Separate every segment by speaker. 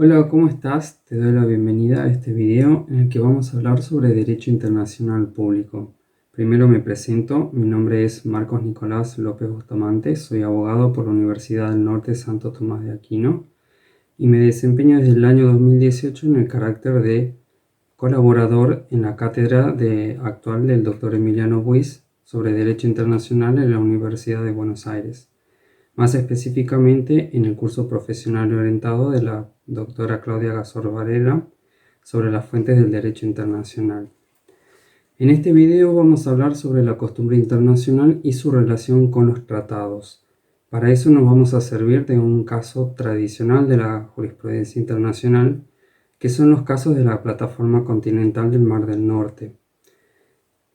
Speaker 1: Hola, ¿cómo estás? Te doy la bienvenida a este video en el que vamos a hablar sobre Derecho Internacional Público. Primero me presento, mi nombre es Marcos Nicolás López Bustamante, soy abogado por la Universidad del Norte Santo Tomás de Aquino y me desempeño desde el año 2018 en el carácter de colaborador en la cátedra actual del Dr. Emiliano Buis sobre Derecho Internacional en la Universidad de Buenos Aires, más específicamente en el curso profesional orientado de la doctora Claudia Gazor Varela sobre las fuentes del derecho internacional. En este video vamos a hablar sobre la costumbre internacional y su relación con los tratados. Para eso nos vamos a servir de un caso tradicional de la jurisprudencia internacional, que son los casos de la plataforma continental del Mar del Norte.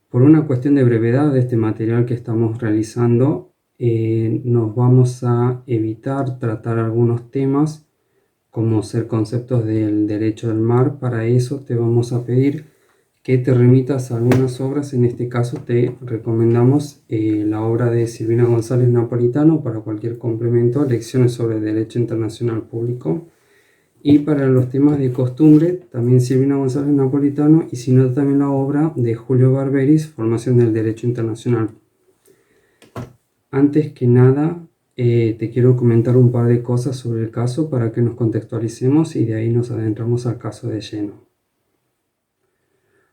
Speaker 1: Por una cuestión de brevedad de este material que estamos realizando, nos vamos a evitar tratar algunos temas como ser conceptos del derecho del mar. Para eso te vamos a pedir que te remitas a algunas obras. En este caso te recomendamos la obra de Silvina González Napolitano para cualquier complemento, Lecciones sobre Derecho Internacional Público. Y para los temas de costumbre, también Silvina González Napolitano, y si no, también la obra de Julio Barberis, Formación del Derecho Internacional. Antes que nada, te quiero comentar un par de cosas sobre el caso para que nos contextualicemos y de ahí nos adentramos al caso de lleno.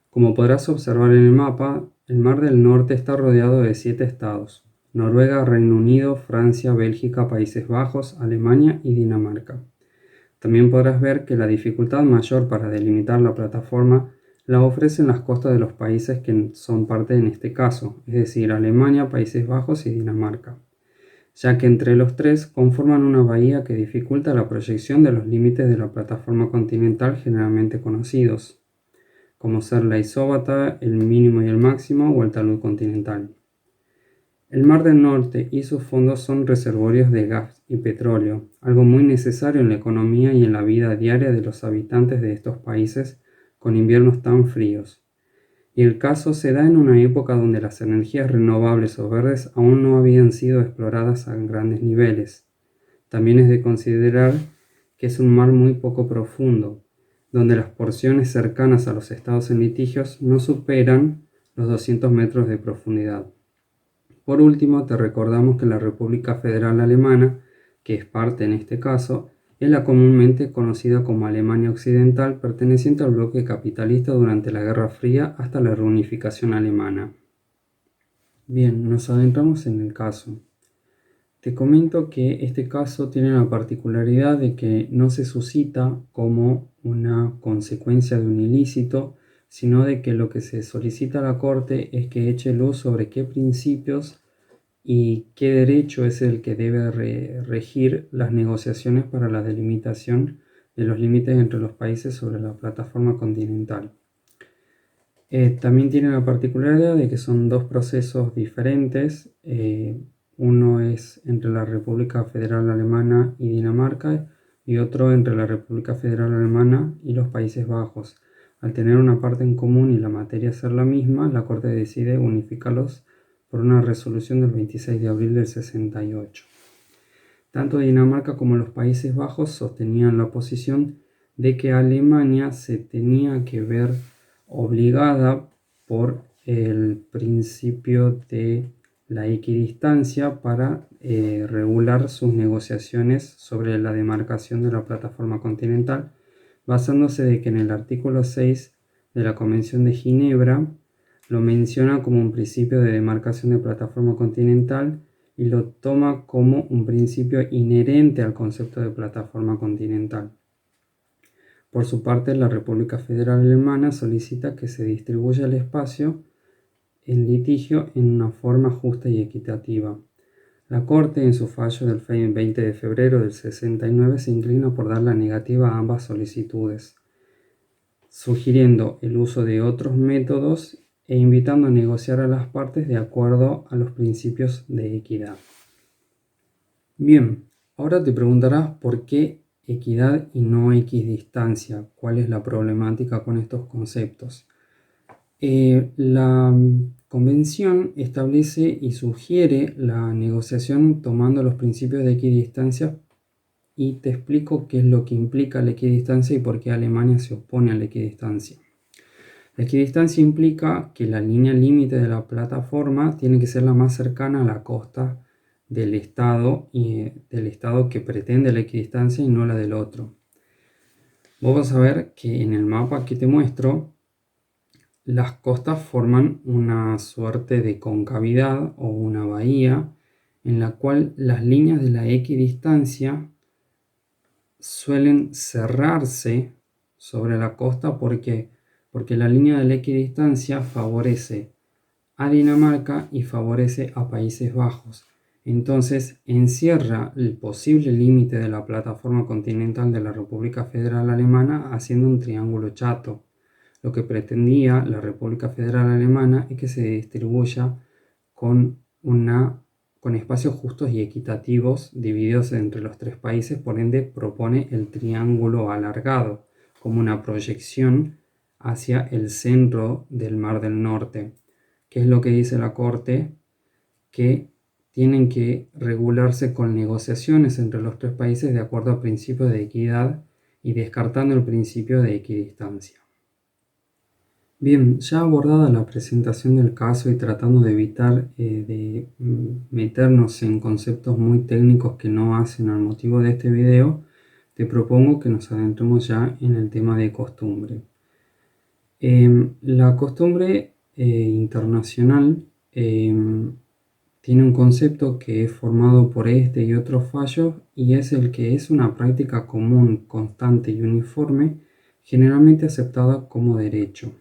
Speaker 1: Como podrás observar en el mapa, el Mar del Norte está rodeado de 7 estados: Noruega, Reino Unido, Francia, Bélgica, Países Bajos, Alemania y Dinamarca. También podrás ver que la dificultad mayor para delimitar la plataforma la ofrecen las costas de los países que son parte en este caso, es decir, Alemania, Países Bajos y Dinamarca, ya que entre los tres conforman una bahía que dificulta la proyección de los límites de la plataforma continental generalmente conocidos, como ser la isóbata, el mínimo y el máximo o el talud continental. El Mar del Norte y sus fondos son reservorios de gas y petróleo, algo muy necesario en la economía y en la vida diaria de los habitantes de estos países con inviernos tan fríos. Y el caso se da en una época donde las energías renovables o verdes aún no habían sido exploradas a grandes niveles. También es de considerar que es un mar muy poco profundo, donde las porciones cercanas a los estados en litigios no superan los 200 metros de profundidad. Por último, te recordamos que la República Federal Alemana, que es parte en este caso, es la comúnmente conocida como Alemania Occidental, perteneciente al bloque capitalista durante la Guerra Fría hasta la reunificación alemana. Bien, nos adentramos en el caso. Te comento que este caso tiene la particularidad de que no se suscita como una consecuencia de un ilícito, sino de que lo que se solicita a la Corte es que eche luz sobre qué principios y qué derecho es el que debe regir las negociaciones para la delimitación de los límites entre los países sobre la plataforma continental. También tiene la particularidad de que son dos procesos diferentes. Uno es entre la República Federal Alemana y Dinamarca y otro entre la República Federal Alemana y los Países Bajos. Al tener una parte en común y la materia ser la misma, la Corte decide unificarlos por una resolución del 26 de abril del 68. Tanto Dinamarca como los Países Bajos sostenían la posición de que Alemania se tenía que ver obligada por el principio de la equidistancia para regular sus negociaciones sobre la demarcación de la plataforma continental, basándose de que en el artículo 6 de la Convención de Ginebra lo menciona como un principio de demarcación de plataforma continental y lo toma como un principio inherente al concepto de plataforma continental. Por su parte, la República Federal Alemana solicita que se distribuya el espacio en litigio en una forma justa y equitativa. La Corte, en su fallo del 20 de febrero del 69, se inclina por dar la negativa a ambas solicitudes, sugiriendo el uso de otros métodos e invitando a negociar a las partes de acuerdo a los principios de equidad. Bien, ahora te preguntarás por qué equidad y no equidistancia. ¿Cuál es la problemática con estos conceptos? La Convención establece y sugiere la negociación tomando los principios de equidistancia y te explico qué es lo que implica la equidistancia y por qué Alemania se opone a la equidistancia. La equidistancia implica que la línea límite de la plataforma tiene que ser la más cercana a la costa del estado y del estado que pretende la equidistancia y no la del otro. Vos vas a ver que en el mapa que te muestro, las costas forman una suerte de concavidad o una bahía en la cual las líneas de la equidistancia suelen cerrarse sobre la costa porque la línea de la equidistancia favorece a Dinamarca y favorece a Países Bajos. Entonces encierra el posible límite de la plataforma continental de la República Federal Alemana haciendo un triángulo chato. Lo que pretendía la República Federal Alemana es que se distribuya con espacios justos y equitativos divididos entre los tres países, por ende propone el triángulo alargado como una proyección hacia el centro del Mar del Norte. ¿Qué es lo que dice la Corte? Que tienen que regularse con negociaciones entre los tres países de acuerdo al principio de equidad y descartando el principio de equidistancia. Bien, ya abordada la presentación del caso y tratando de evitar meternos en conceptos muy técnicos que no hacen al motivo de este video, te propongo que nos adentremos ya en el tema de costumbre. La costumbre internacional tiene un concepto que es formado por este y otros fallos y es el que es una práctica común, constante y uniforme, generalmente aceptada como derecho.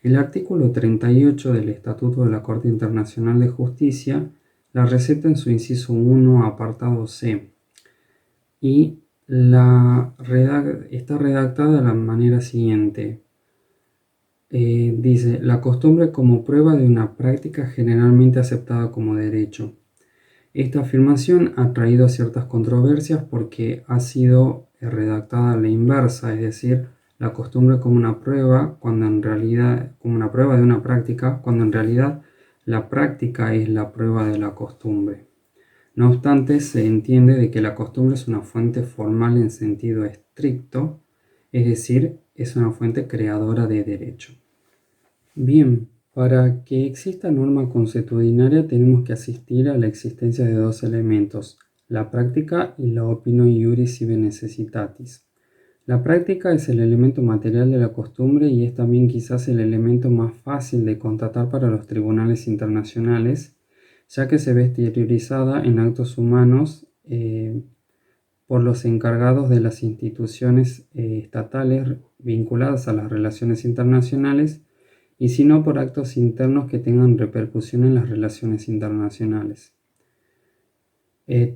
Speaker 1: El artículo 38 del Estatuto de la Corte Internacional de Justicia la receta en su inciso 1, apartado C, y está redactada de la manera siguiente. Dice, la costumbre como prueba de una práctica generalmente aceptada como derecho. Esta afirmación ha traído ciertas controversias porque ha sido redactada a la inversa, es decir, la costumbre como una prueba como una prueba de una práctica, cuando en realidad la práctica es la prueba de la costumbre. No obstante, se entiende de que la costumbre es una fuente formal en sentido estricto, es decir, es una fuente creadora de derecho. Bien, para que exista norma consuetudinaria tenemos que asistir a la existencia de dos elementos, la práctica y la opinio iuris sive necessitatis. La práctica es el elemento material de la costumbre y es también quizás el elemento más fácil de constatar para los tribunales internacionales, ya que se ve exteriorizada en actos humanos por los encargados de las instituciones estatales vinculadas a las relaciones internacionales y si no por actos internos que tengan repercusión en las relaciones internacionales.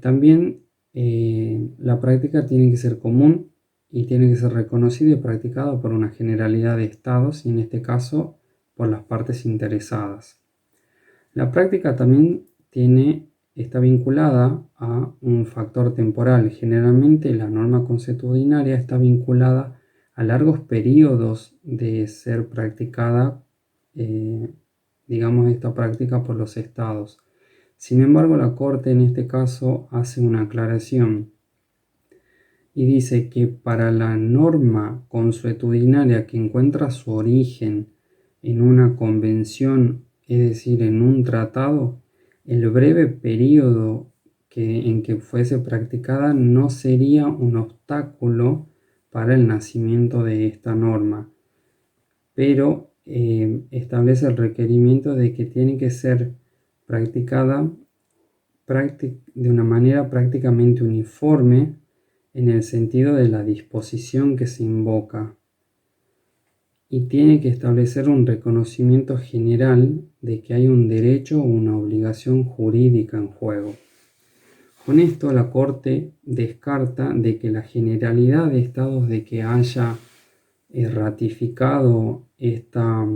Speaker 1: También la práctica tiene que ser común y tiene que ser reconocida y practicada por una generalidad de estados y en este caso por las partes interesadas. La práctica también está vinculada a un factor temporal. Generalmente la norma consuetudinaria está vinculada a largos periodos de ser practicada, esta práctica por los estados. Sin embargo, la Corte en este caso hace una aclaración y dice que para la norma consuetudinaria que encuentra su origen en una convención, es decir, en un tratado, el breve periodo en que fuese practicada no sería un obstáculo para el nacimiento de esta norma, pero establece el requerimiento de que tiene que ser practicada de una manera prácticamente uniforme en el sentido de la disposición que se invoca y tiene que establecer un reconocimiento general de que hay un derecho o una obligación jurídica en juego. Con esto la Corte descarta de que la generalidad de estados de que haya ratificado esta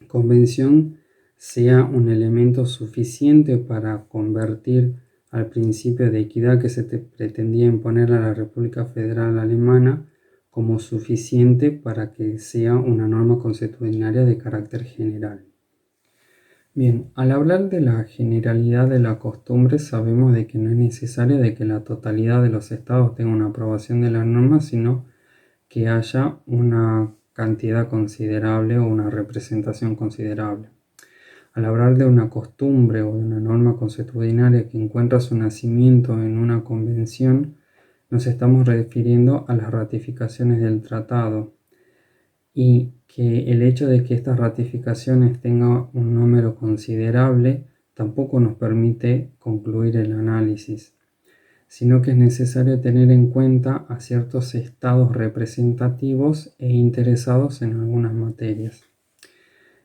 Speaker 1: convención sea un elemento suficiente para convertir al principio de equidad que se pretendía imponer a la República Federal Alemana como suficiente para que sea una norma consuetudinaria de carácter general. Bien, al hablar de la generalidad de la costumbre, sabemos de que no es necesario de que la totalidad de los estados tenga una aprobación de la norma, sino que haya una cantidad considerable o una representación considerable. Al hablar de una costumbre o de una norma consuetudinaria que encuentra su nacimiento en una convención, nos estamos refiriendo a las ratificaciones del tratado, y que el hecho de que estas ratificaciones tengan un número considerable tampoco nos permite concluir el análisis, sino que es necesario tener en cuenta a ciertos estados representativos e interesados en algunas materias.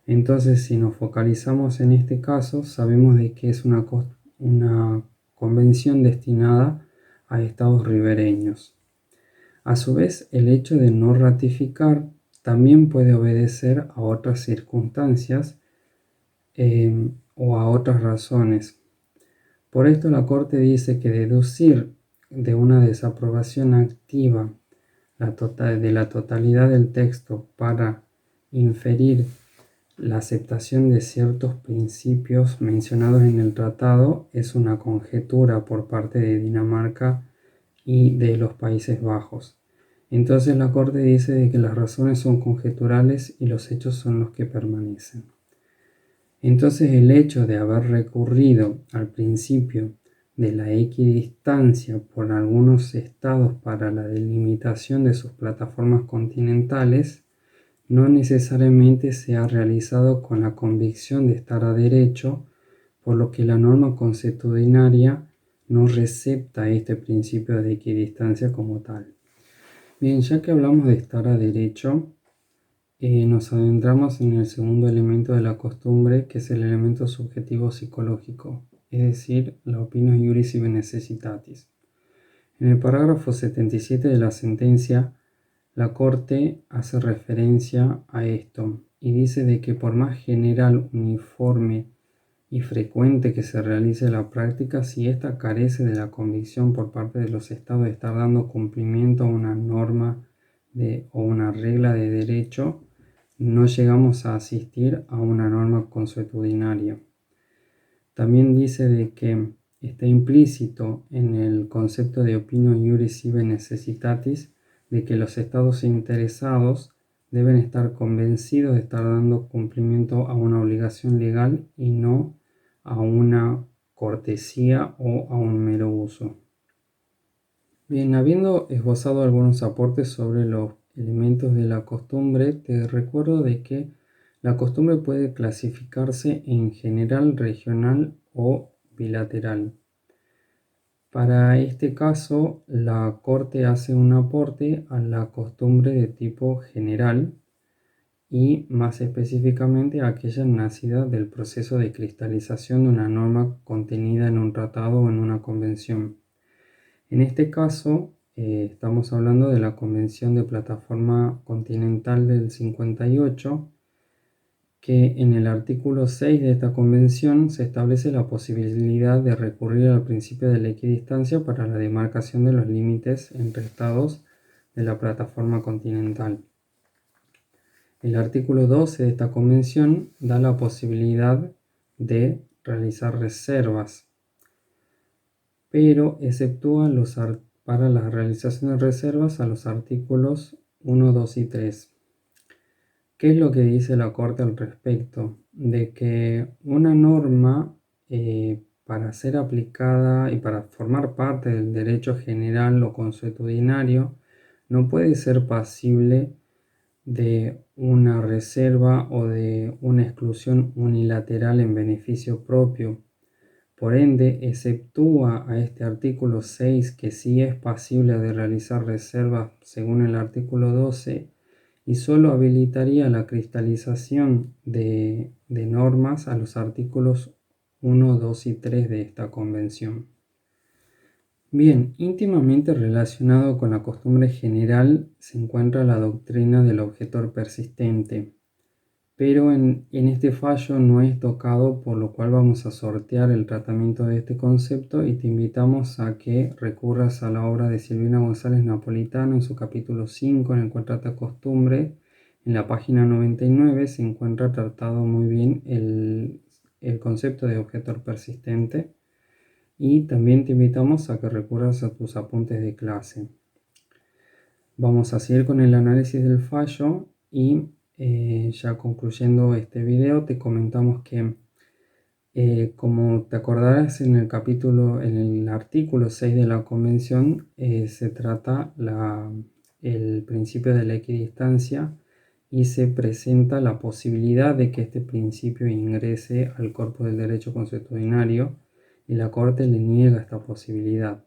Speaker 1: Entonces, si nos focalizamos en este caso, sabemos de que es una convención destinada a estados ribereños. A su vez, el hecho de no ratificar también puede obedecer a otras circunstancias o a otras razones. Por esto la Corte dice que deducir de una desaprobación activa de la totalidad del texto para inferir la aceptación de ciertos principios mencionados en el tratado es una conjetura por parte de Dinamarca y de los Países Bajos. Entonces la Corte dice de que las razones son conjeturales y los hechos son los que permanecen. Entonces el hecho de haber recurrido al principio de la equidistancia por algunos estados para la delimitación de sus plataformas continentales no necesariamente se ha realizado con la convicción de estar a derecho, por lo que la norma consuetudinaria no recepta este principio de equidistancia como tal. Bien, ya que hablamos de estar a derecho, nos adentramos en el segundo elemento de la costumbre, que es el elemento subjetivo psicológico, es decir, la opinio iuris sive necessitatis. En el parágrafo 77 de la sentencia, la Corte hace referencia a esto y dice de que por más general, uniforme y frecuente que se realice la práctica, si ésta carece de la convicción por parte de los estados de estar dando cumplimiento a una norma o una regla de derecho, no llegamos a asistir a una norma consuetudinaria. También dice de que está implícito en el concepto de opinio iuris sive necessitatis de que los estados interesados deben estar convencidos de estar dando cumplimiento a una obligación legal y no a una cortesía o a un mero uso. Bien, habiendo esbozado algunos aportes sobre los elementos de la costumbre, te recuerdo de que la costumbre puede clasificarse en general, regional o bilateral. Para este caso, la Corte hace un aporte a la costumbre de tipo general y más específicamente a aquella nacida del proceso de cristalización de una norma contenida en un tratado o en una convención. En este caso, estamos hablando de la Convención de Plataforma Continental del 58, que en el artículo 6 de esta convención se establece la posibilidad de recurrir al principio de la equidistancia para la demarcación de los límites entre estados de la plataforma continental. El artículo 12 de esta convención da la posibilidad de realizar reservas, pero exceptúa para la realización de reservas a los artículos 1, 2 y 3. ¿Qué es lo que dice la Corte al respecto? De que una norma para ser aplicada y para formar parte del derecho general o consuetudinario no puede ser pasible de una reserva o de una exclusión unilateral en beneficio propio. Por ende, exceptúa a este artículo 6, que sí es pasible de realizar reservas según el artículo 12, y solo habilitaría la cristalización de normas a los artículos 1, 2 y 3 de esta convención. Bien, íntimamente relacionado con la costumbre general se encuentra la doctrina del objetor persistente, pero en este fallo no es tocado, por lo cual vamos a sortear el tratamiento de este concepto y te invitamos a que recurras a la obra de Silvina González Napolitano en su capítulo 5, en el cual trata costumbre. En la página 99 se encuentra tratado muy bien el el concepto de objetor persistente y también te invitamos a que recurras a tus apuntes de clase. Vamos a seguir con el análisis del fallo y ya concluyendo este video te comentamos que como te acordarás en en el artículo 6 de la Convención, se trata el principio de la equidistancia y se presenta la posibilidad de que este principio ingrese al corpus del derecho consuetudinario y la Corte le niega esta posibilidad.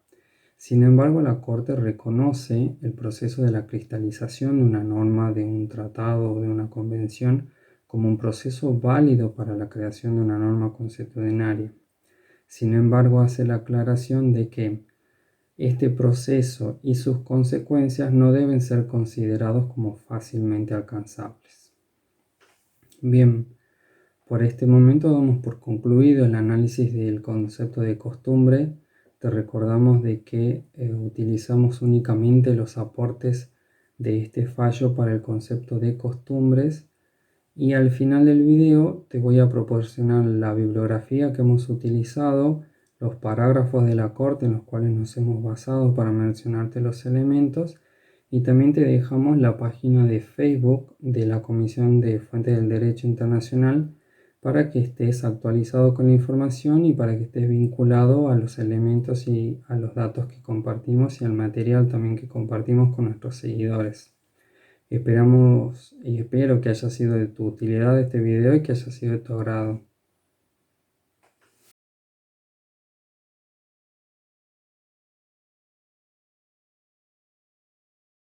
Speaker 1: Sin embargo, la Corte reconoce el proceso de la cristalización de una norma, de un tratado o de una convención como un proceso válido para la creación de una norma consuetudinaria. Sin embargo, hace la aclaración de que este proceso y sus consecuencias no deben ser considerados como fácilmente alcanzables. Bien, por este momento damos por concluido el análisis del concepto de costumbre. Te recordamos de que utilizamos únicamente los aportes de este fallo para el concepto de costumbres. Y al final del video te voy a proporcionar la bibliografía que hemos utilizado, los parágrafos de la Corte en los cuales nos hemos basado para mencionarte los elementos, y también te dejamos la página de Facebook de la Comisión de Fuentes del Derecho Internacional para que estés actualizado con la información y para que estés vinculado a los elementos y a los datos que compartimos y al material también que compartimos con nuestros seguidores. Esperamos y espero que haya sido de tu utilidad este video y que haya sido de tu agrado.